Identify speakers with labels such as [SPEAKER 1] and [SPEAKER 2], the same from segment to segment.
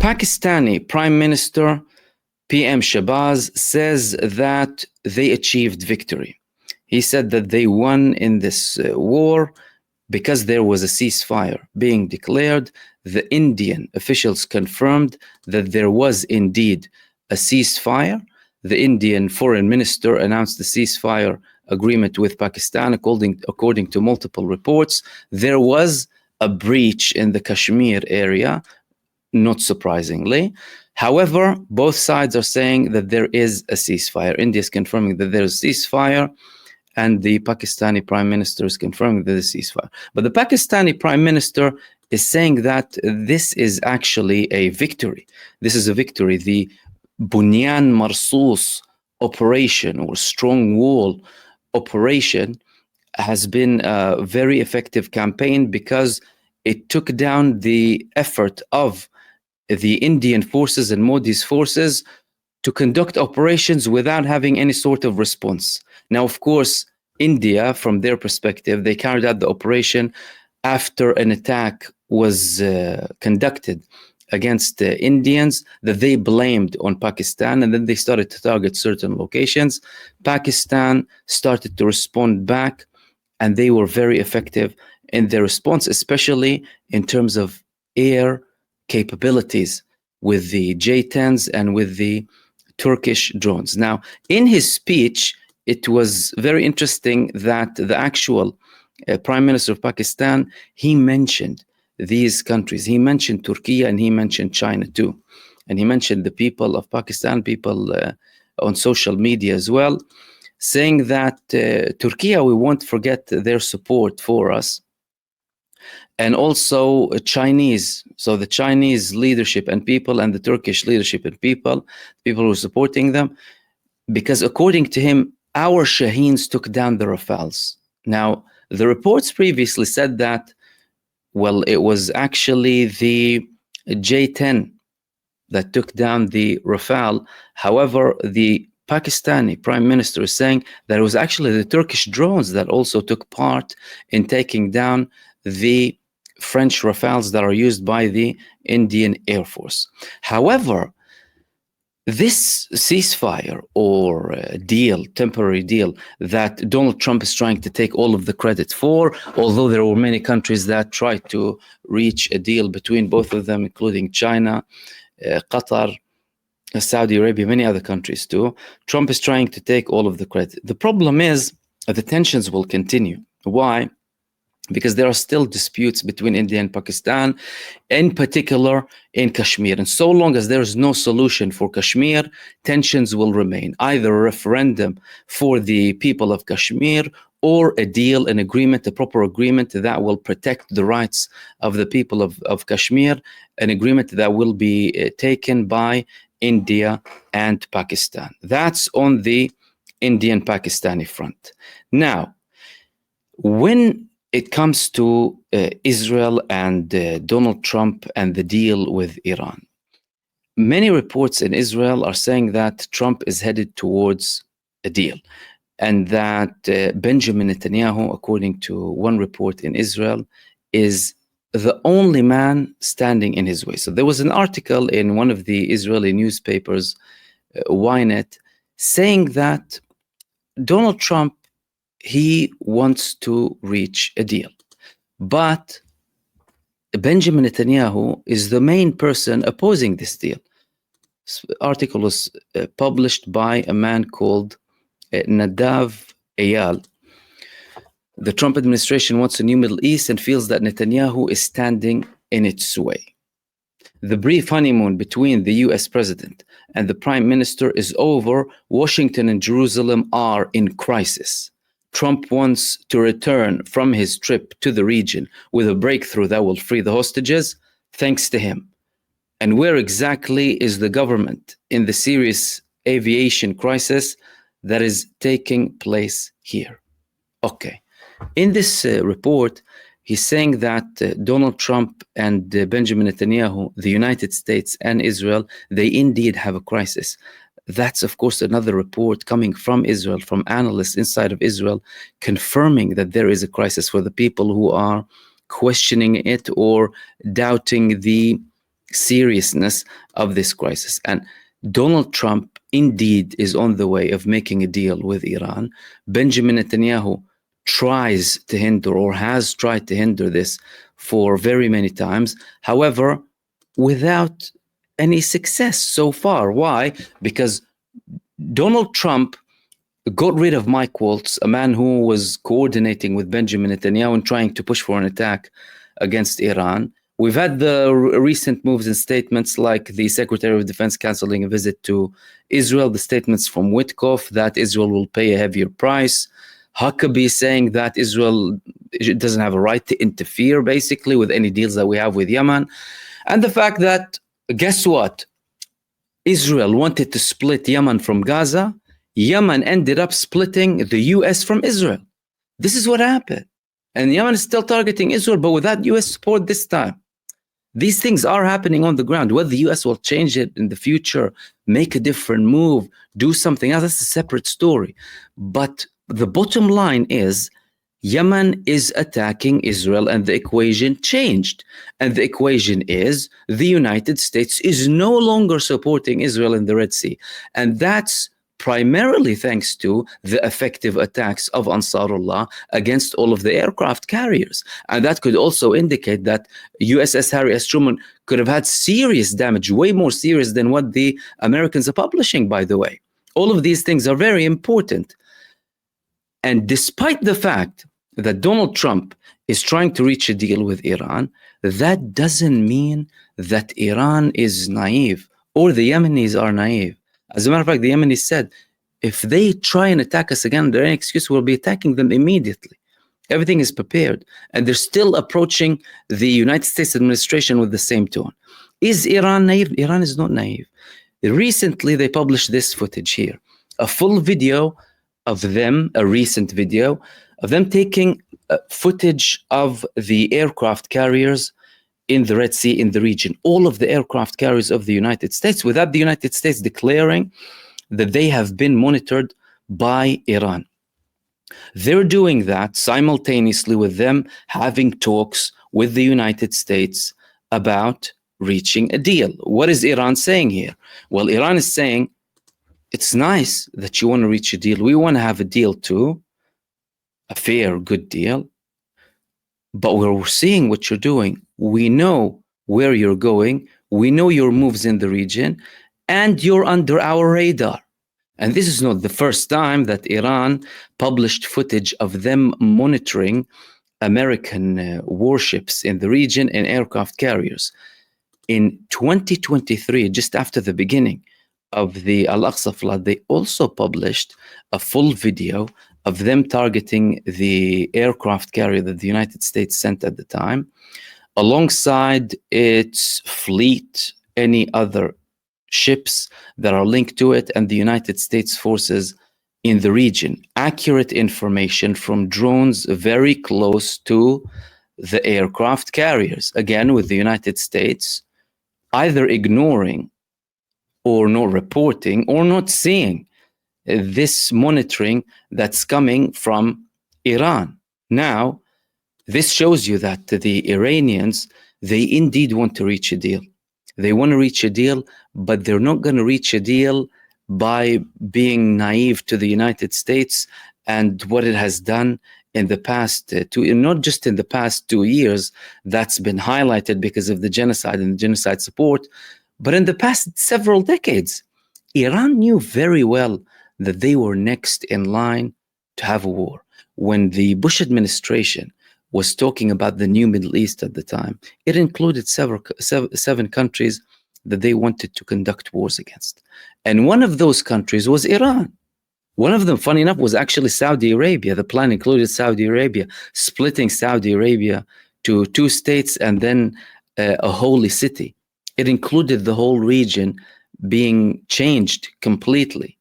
[SPEAKER 1] Pakistani Prime Minister PM Shahbaz says that they achieved victory. He said that they won in this war because there was a ceasefire being declared. The Indian officials confirmed that there was indeed a ceasefire. The Indian foreign minister announced the ceasefire agreement with Pakistan. According to multiple reports, there was a breach in the Kashmir area, not surprisingly. However, both sides are saying that there is a ceasefire. India is confirming that there is a ceasefire, and the Pakistani Prime Minister is confirming that there is a ceasefire. But the Pakistani Prime Minister is saying that this is actually a victory. This is a victory. The Bunyan Marsus operation, or strong wall operation, has been a very effective campaign because it took down the effort of the Indian forces and Modi's forces to conduct operations without having any sort of response. Now, of course, India, from their perspective, they carried out the operation after an attack was conducted against the Indians that they blamed on Pakistan, and then they started to target certain locations. Pakistan started to respond back, and they were very effective in their response, especially in terms of air capabilities with the J-10s and with the Turkish drones. Now, in his speech, it was very interesting that the actual Prime Minister of Pakistan, he mentioned these countries. He mentioned Türkiye and he mentioned China too. And he mentioned the people of Pakistan, people on social media as well, saying that Türkiye, we won't forget their support for us. And also Chinese, so the Chinese leadership and people and the Turkish leadership and people who are supporting them, because according to him, our Shaheens took down the Rafales. Now, the reports previously said that, well, it was actually the J-10 that took down the Rafale. However, the Pakistani Prime Minister is saying that it was actually the Turkish drones that also took part in taking down the French Rafales that are used by the Indian Air Force. However, this ceasefire or deal, temporary deal, that Donald Trump is trying to take all of the credit for, although there were many countries that tried to reach a deal between both of them, including China, Qatar, Saudi Arabia, many other countries too. Trump is trying to take all of the credit. The problem is the tensions will continue. Why? Because there are still disputes between India and Pakistan, in particular in Kashmir. And so long as there is no solution for Kashmir, tensions will remain. Either a referendum for the people of Kashmir or a deal, an agreement, a proper agreement that will protect the rights of the people of Kashmir, an agreement that will be taken by India and Pakistan. That's on the Indian-Pakistani front. Now, when it comes to Israel and Donald Trump and the deal with Iran, many reports in Israel are saying that Trump is headed towards a deal, and that Benjamin Netanyahu, according to one report in Israel, is the only man standing in his way. So there was an article in one of the Israeli newspapers, Ynet, saying that Donald Trump, he wants to reach a deal, but Benjamin Netanyahu is the main person opposing this deal. This article was published by a man called Nadav Eyal. The Trump administration wants a new Middle East and feels that Netanyahu is standing in its way. The brief honeymoon between the US president and the prime minister is over. Washington and Jerusalem are in crisis. Trump wants to return from his trip to the region with a breakthrough that will free the hostages, thanks to him. And where exactly is the government in the serious aviation crisis that is taking place here? Okay. In this report, he's saying that Donald Trump and Benjamin Netanyahu, the United States and Israel, they indeed have a crisis. That's, of course, another report coming from Israel, from analysts inside of Israel, confirming that there is a crisis for the people who are questioning it or doubting the seriousness of this crisis. And Donald Trump indeed is on the way of making a deal with Iran. Benjamin Netanyahu tries to hinder, or has tried to hinder, this for very many times. However, without any success so far. Why? Because Donald Trump got rid of Mike Waltz, a man who was coordinating with Benjamin Netanyahu and trying to push for an attack against Iran. We've had the recent moves and statements like the Secretary of Defense canceling a visit to Israel, the statements from Witkoff that Israel will pay a heavier price, Huckabee saying that Israel doesn't have a right to interfere basically with any deals that we have with Yemen, and the fact that, guess what? Israel wanted to split Yemen from Gaza. Yemen ended up splitting the US from Israel. This is what happened. And Yemen is still targeting Israel, but without US support this time. These things are happening on the ground. Whether the US will change it in the future, make a different move, do something else, that's a separate story. But the bottom line is Yemen is attacking Israel, and the equation changed. And the equation is the United States is no longer supporting Israel in the Red Sea. And that's primarily thanks to the effective attacks of Ansarullah against all of the aircraft carriers. And that could also indicate that USS Harry S. Truman could have had serious damage, way more serious than what the Americans are publishing, by the way. All of these things are very important. And despite the fact that Donald Trump is trying to reach a deal with Iran, that doesn't mean that Iran is naive or the Yemenis are naive. As a matter of fact, the Yemenis said, if they try and attack us again, there any excuse, we'll be attacking them immediately. Everything is prepared. And they're still approaching the United States administration with the same tone. Is Iran naive? Iran is not naive. Recently, they published this footage here, a full video of them, a recent video of them taking footage of the aircraft carriers in the Red Sea, in the region, all of the aircraft carriers of the United States, without the United States declaring that they have been monitored by Iran. They're doing that simultaneously with them having talks with the United States about reaching a deal. What is Iran saying here? Well, Iran is saying, it's nice that you want to reach a deal. We want to have a deal too, a fair, good deal. But we're seeing what you're doing. We know where you're going. We know your moves in the region, and you're under our radar. And this is not the first time that Iran published footage of them monitoring American warships in the region and aircraft carriers. In 2023, just after the beginning of the Al-Aqsa flood, they also published a full video of them targeting the aircraft carrier that the United States sent at the time, alongside its fleet, any other ships that are linked to it, and the United States forces in the region. Accurate information from drones very close to the aircraft carriers. Again, with the United States either ignoring or not reporting or not seeing this monitoring that's coming from Iran. Now, this shows you that the Iranians, they indeed want to reach a deal. They want to reach a deal, but they're not going to reach a deal by being naive to the United States and what it has done in the past not just in the past 2 years, that's been highlighted because of the genocide and the genocide support, but in the past several decades. Iran knew very well that they were next in line to have a war. When the Bush administration was talking about the new Middle East at the time, it included seven countries that they wanted to conduct wars against. And one of those countries was Iran. One of them, funny enough, was actually Saudi Arabia. The plan included Saudi Arabia, splitting Saudi Arabia to 2 states and then a holy city. It included the whole region being changed completely.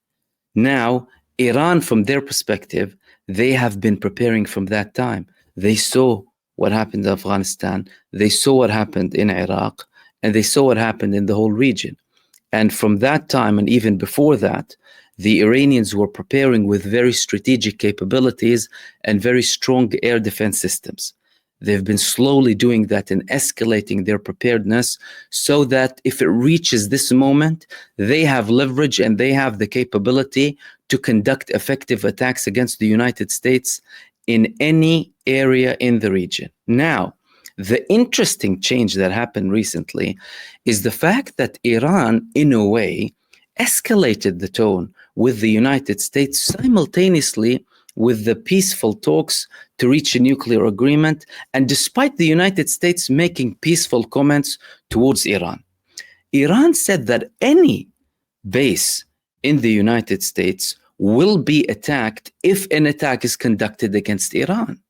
[SPEAKER 1] Now, Iran, from their perspective, they have been preparing from that time. They saw what happened in Afghanistan, they saw what happened in Iraq, and they saw what happened in the whole region. And from that time, and even before that, the Iranians were preparing with very strategic capabilities and very strong air defense systems. They've been slowly doing that and escalating their preparedness so that if it reaches this moment, they have leverage and they have the capability to conduct effective attacks against the United States in any area in the region. Now, the interesting change that happened recently is the fact that Iran, in a way, escalated the tone with the United States simultaneously with the peaceful talks to reach a nuclear agreement, and despite the United States making peaceful comments towards Iran. Iran said that any base in the United States will be attacked if an attack is conducted against Iran.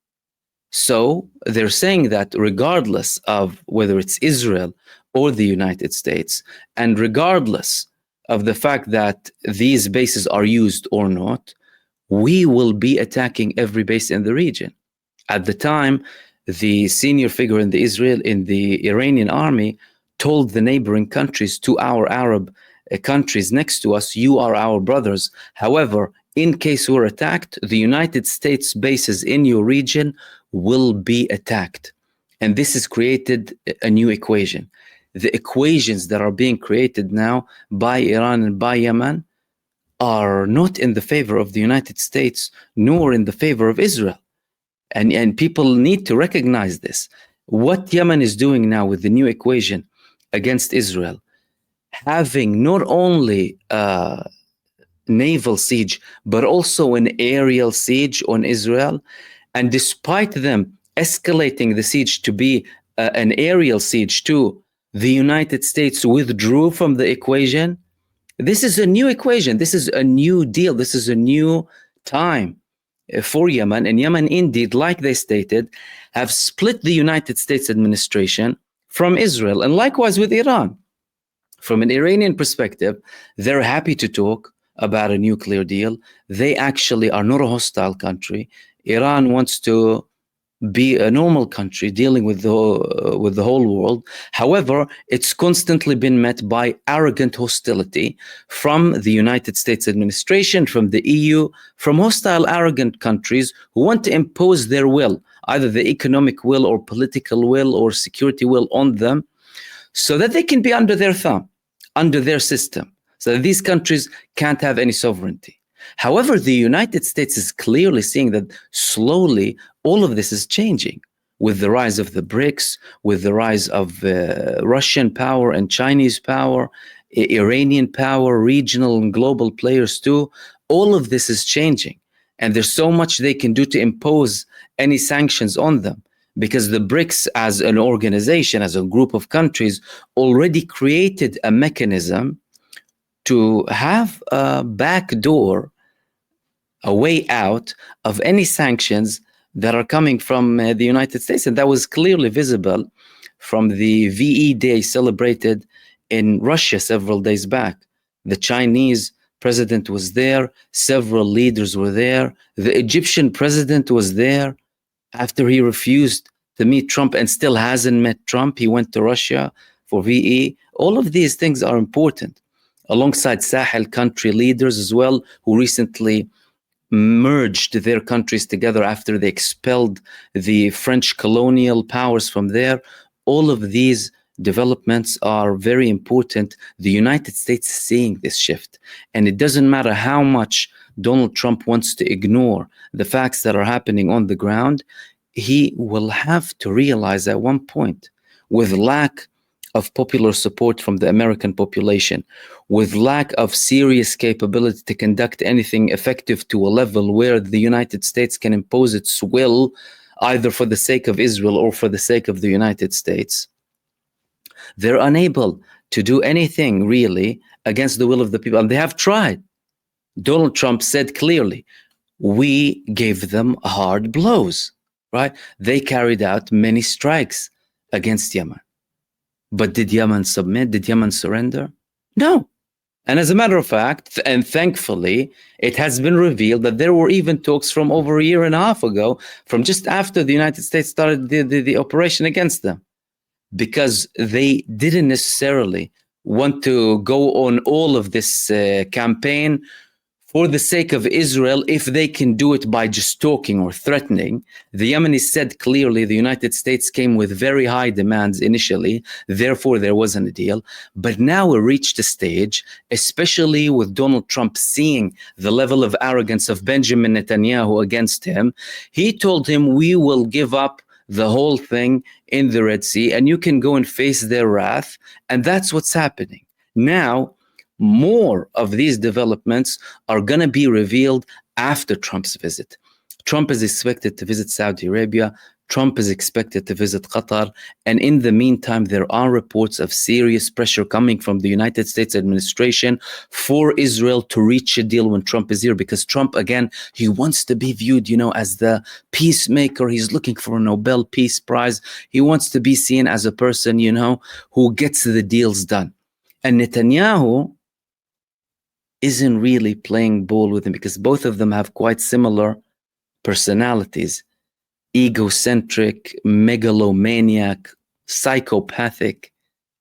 [SPEAKER 1] So they're saying that regardless of whether it's Israel or the United States, and regardless of the fact that these bases are used or not, we will be attacking every base in the region. At the time, the senior figure in the Iranian army told the neighboring countries, to our Arab countries next to us, you are our brothers. However, in case we're attacked, the United States bases in your region will be attacked. And this has created a new equation. The equations that are being created now by Iran and by Yemen are not in the favor of the United States, nor in the favor of Israel. And people need to recognize this. What Yemen is doing now with the new equation against Israel, having not only naval siege, but also an aerial siege on Israel, and despite them escalating the siege to be an aerial siege too, the United States withdrew from the equation. This is a new equation. This is a new deal. This is a new time for Yemen. And Yemen, indeed, like they stated, have split the United States administration from Israel. And likewise with Iran. From an Iranian perspective, they're happy to talk about a nuclear deal. They actually are not a hostile country. Iran wants to be a normal country dealing with the whole world. However, it's constantly been met by arrogant hostility from the United States administration, from the EU, from hostile, arrogant countries who want to impose their will, either the economic will or political will or security will on them, so that they can be under their thumb, under their system, so that these countries can't have any sovereignty. However, the United States is clearly seeing that slowly all of this is changing with the rise of the BRICS, with the rise of Russian power and Chinese power, Iranian power, regional and global players too. All of this is changing. And there's so much they can do to impose any sanctions on them, because the BRICS as an organization, as a group of countries, already created a mechanism to have a backdoor, a way out of any sanctions that are coming from the United States. And that was clearly visible from the VE Day celebrated in Russia several days back. The Chinese president was there, several leaders were there, the Egyptian president was there after he refused to meet Trump and still hasn't met Trump. He went to Russia for VE. All of these things are important, alongside Sahel country leaders as well, who recently merged their countries together after they expelled the French colonial powers from there. All of these developments are very important. The United States is seeing this shift. And it doesn't matter how much Donald Trump wants to ignore the facts that are happening on the ground, he will have to realize at one point, with lack of popular support from the American population, with lack of serious capability to conduct anything effective to a level where the United States can impose its will, either for the sake of Israel or for the sake of the United States, they're unable to do anything really against the will of the people. And they have tried. Donald Trump said clearly, we gave them hard blows, right? They carried out many strikes against Yemen. But did Yemen submit? Did Yemen surrender? No. And as a matter of fact, and thankfully, it has been revealed that there were even talks from over a year and a half ago, from just after the United States started the operation against them, because they didn't necessarily want to go on all of this campaign for the sake of Israel, if they can do it by just talking or threatening. The Yemenis said clearly the United States came with very high demands initially, therefore there wasn't a deal. But now we reached a stage, especially with Donald Trump seeing the level of arrogance of Benjamin Netanyahu against him. He told him, we will give up the whole thing in the Red Sea and you can go and face their wrath. And that's what's happening. Now, more of these developments are going to be revealed after Trump's visit. Trump is expected to visit Saudi Arabia. Trump is expected to visit Qatar. And in the meantime, there are reports of serious pressure coming from the United States administration for Israel to reach a deal when Trump is here, because Trump, again, he wants to be viewed, as the peacemaker. He's looking for a Nobel Peace Prize. He wants to be seen as a person, who gets the deals done. And Netanyahu isn't really playing ball with him, because both of them have quite similar personalities: egocentric, megalomaniac, psychopathic,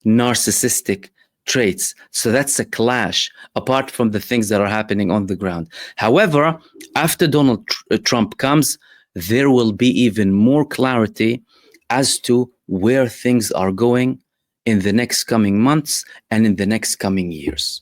[SPEAKER 1] narcissistic traits. So that's a clash, apart from the things that are happening on the ground. However, after Donald Trump comes, there will be even more clarity as to where things are going in the next coming months and in the next coming years.